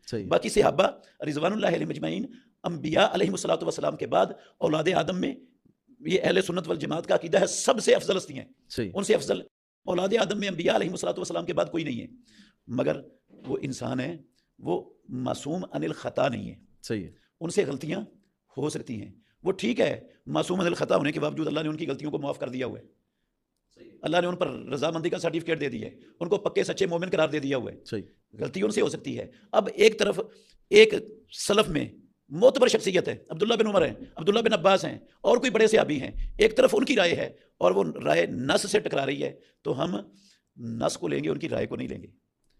صحیح. باقی صحابہ رضوان اللہ علیہم اجمعین انبیاء علیہم الصلوۃ والسلام کے بعد اولاد آدم میں یہ اہل سنت والجماعت کا عقیدہ ہے سب سے افضل ہستی ہیں. صحیح. ان سے افضل اولاد آدم میں انبیاء علیہم الصلوۃ والسلام کے بعد کوئی نہیں ہے، مگر وہ انسان ہے، وہ معصوم عن الخطا نہیں ہے. صحیح. ان سے غلطیاں ہو سکتی ہیں، وہ ٹھیک ہے، معصوم عن الخطا ہونے کے باوجود اللہ نے ان کی غلطیوں کو معاف کر دیا ہوا ہے. اللہ نے ان پر رضامندی کا سرٹیفکیٹ دے دیا ہے، ان کو پکے سچے مومن قرار دے دیا ہوا ہے. صحیح. غلطی ان سے ہو سکتی ہے. اب ایک طرف ایک سلف میں معتبر شخصیت ہے، عبداللہ بن عمر ہیں، عبداللہ بن عباس ہیں، اور کوئی بڑے صحابی ہیں، ایک طرف ان کی رائے ہے اور وہ رائے نص سے ٹکرا رہی ہے، تو ہم نص کو لیں گے، ان کی رائے کو نہیں لیں گے.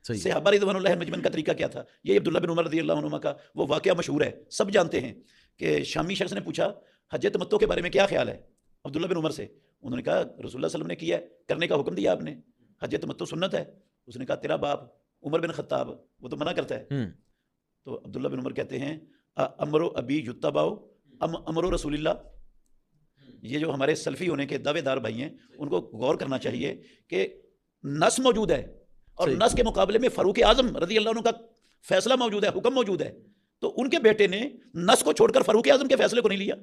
صحابہ رضوان اللہ مجمعین کا طریقہ کیا تھا؟ یہ عبداللہ بن عمر رضی اللہ عنہما کا وہ واقعہ مشہور ہے، سب جانتے ہیں کہ شامی شخص نے پوچھا حج تمتع کے بارے میں کیا خیال ہے عبداللہ بن عمر سے. انہوں نے کہا رسول اللہ صلی اللہ علیہ وسلم نے کیا ہے، کرنے کا حکم دیا آپ نے، حج تمتع سنت ہے. اس نے کہا تیرا باپ عمر بن خطاب وہ تو منع کرتا ہے. تو عبداللہ بن عمر کہتے ہیں امر ابی یتبع امر رسول اللہ. یہ جو ہمارے سلفی ہونے کے دعوے دار بھائی ہیں ان کو غور کرنا چاہیے کہ نص موجود ہے اور نص کے مقابلے میں فاروق اعظم رضی اللہ عنہ کا فیصلہ موجود ہے، حکم موجود ہے، تو ان کے بیٹے نے نص کو چھوڑ کر فاروق اعظم کے فیصلے کو نہیں لیا.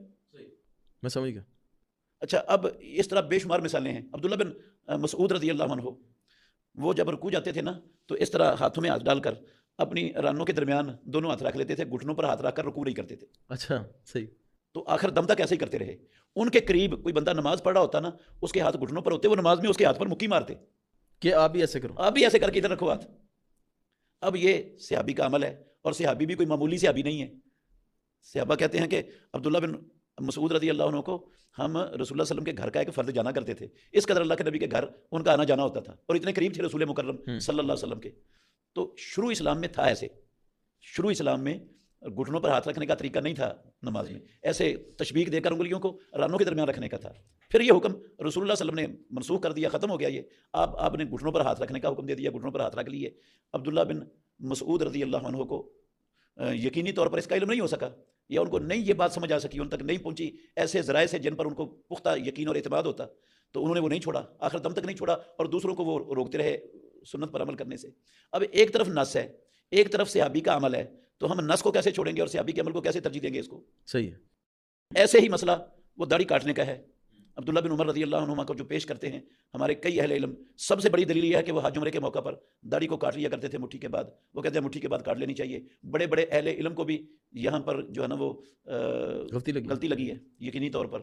میں سمجھ گیا. اچھا، اب اس طرح بے شمار مثالیں ہیں. عبداللہ بن مسعود رضی اللہ عنہ وہ جب رکوع جاتے تھے نا تو اس طرح ہاتھوں میں ہاتھ ڈال کر اپنی رانوں کے درمیان دونوں ہاتھ رکھ لیتے تھے، گھٹنوں پر ہاتھ رکھ کر رکوع نہیں کرتے تھے. اچھا صحیح. تو آخر دم تک ایسے ہی کرتے رہے. ان کے قریب کوئی بندہ نماز پڑھ رہا ہوتا نا، اس کے ہاتھ گھٹنوں پر ہوتے، وہ نماز میں اس کے ہاتھ پر مکی مارتے کہ آپ بھی ایسے کرو، آپ بھی ایسے کر کے ادھر رکھو ہاتھ. اب یہ صحابی کا عمل ہے، اور صحابی بھی کوئی معمولی صحابی نہیں ہے. صحابہ کہتے ہیں کہ عبداللہ بن مسعود رضی اللہ عنہ کو ہم رسول اللہ صلی اللہ علیہ وسلم کے گھر کا ایک فرد جانا کرتے تھے، اس قدر اللہ کے نبی کے گھر ان کا آنا جانا ہوتا تھا، اور اتنے قریب تھے رسول مکرم صلی اللہ علیہ وسلم کے. تو شروع اسلام میں تھا ایسے، شروع اسلام میں گھٹنوں پر ہاتھ رکھنے کا طریقہ نہیں تھا نماز میں، ایسے تشبیک دے کر انگلیوں کو رانوں کے درمیان رکھنے کا تھا. پھر یہ حکم رسول اللہ صلی اللہ علیہ وسلم نے منسوخ کر دیا، ختم ہو گیا. یہ آپ نے گھٹنوں پر ہاتھ رکھنے کا حکم دے دیا، گھٹنوں پر ہاتھ رکھ لیے. عبداللہ بن مسعود رضی اللہ عنہ کو یقینی طور پر اس کا علم نہیں ہو سکا، یا ان کو نہیں یہ بات سمجھ آ سکی، ان تک نہیں پہنچی ایسے ذرائع سے جن پر ان کو پختہ یقین اور اعتماد ہوتا، تو انہوں نے وہ نہیں چھوڑا، آخر دم تک نہیں چھوڑا، اور دوسروں کو وہ روکتے رہے سنت پر عمل کرنے سے. اب ایک طرف نص ہے، ایک طرف صحابی کا عمل ہے، تو ہم نص کو کیسے چھوڑیں گے اور صحابی کے عمل کو کیسے ترجیح دیں گے؟ اس کو صحیح ہے. ایسے ہی مسئلہ وہ داڑھی کاٹنے کا ہے. عبداللہ بن عمر رضی اللہ عنہما کو جو پیش کرتے ہیں ہمارے کئی اہل علم، سب سے بڑی دلیل یہ ہے کہ وہ حج عمرے کے موقع پر داڑھی کو کاٹ لیا کرتے تھے مٹھی کے بعد. وہ کہتے ہیں مٹھی کے بعد کاٹ لینی چاہیے. بڑے بڑے اہل علم کو بھی یہاں پر جو ہے نا وہ غلطی لگی ہے یقینی طور پر.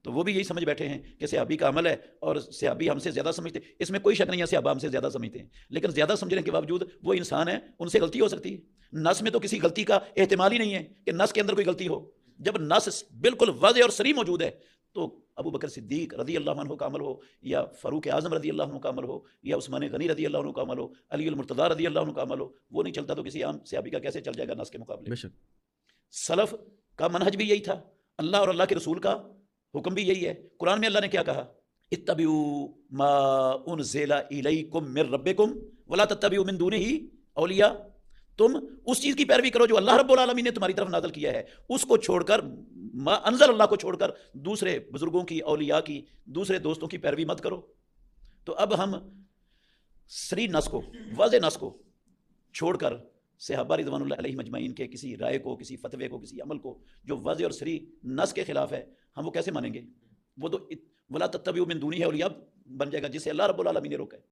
تو وہ بھی یہی سمجھ بیٹھے ہیں کہ صحابی کا عمل ہے اور صحابی ہم سے زیادہ سمجھتے ہیں. اس میں کوئی شک نہیں ہے صحابہ ہم سے زیادہ سمجھتے ہیں، لیکن زیادہ سمجھنے کے باوجود وہ انسان ہیں، ان سے غلطی ہو سکتی ہے. نص میں تو کسی غلطی کا احتمال ہی نہیں ہے کہ نص کے اندر کوئی غلطی ہو. جب نص بالکل واضح اور صریح موجود ہے تو ابو بکر صدیق رضی اللہ عنہ کا عمل ہو، یا فاروق اعظم رضی اللہ عنہ کا عمل ہو، یا عثمان غنی رضی اللہ عنہ کا عمل ہو، علی المرتضیٰ رضی اللہ عنہ کا عمل ہو، وہ نہیں چلتا تو کسی عام صحابی کا کیسے چل جائے گا نص کے مقابلے؟ بے شک. سلف کا منہج بھی یہی تھا، اللہ اور اللہ کے رسول کا حکم بھی یہی ہے. قرآن میں اللہ نے کیا کہا؟ اتبعوا ما انزل الیکم من ربکم ولا تتبعوا من دونہ اولیاء. تم اس چیز کی پیروی کرو جو اللہ رب العالمین نے تمہاری طرف نازل کیا ہے، اس کو چھوڑ کر ما انزل اللہ کو چھوڑ کر دوسرے بزرگوں کی، اولیاء کی، دوسرے دوستوں کی پیروی مت کرو. تو اب ہم صریح نص کو، واضح نص کو چھوڑ کر صحابہ رضوان اللہ علیہم اجمعین کے کسی رائے کو، کسی فتوے کو، کسی عمل کو جو واضح اور صریح نص کے خلاف ہے، ہم وہ کیسے مانیں گے؟ وہ تو ولا تتبعوا من دونہ اولیاء بن جائے گا، جسے اللہ رب العالمین نے روکا ہے.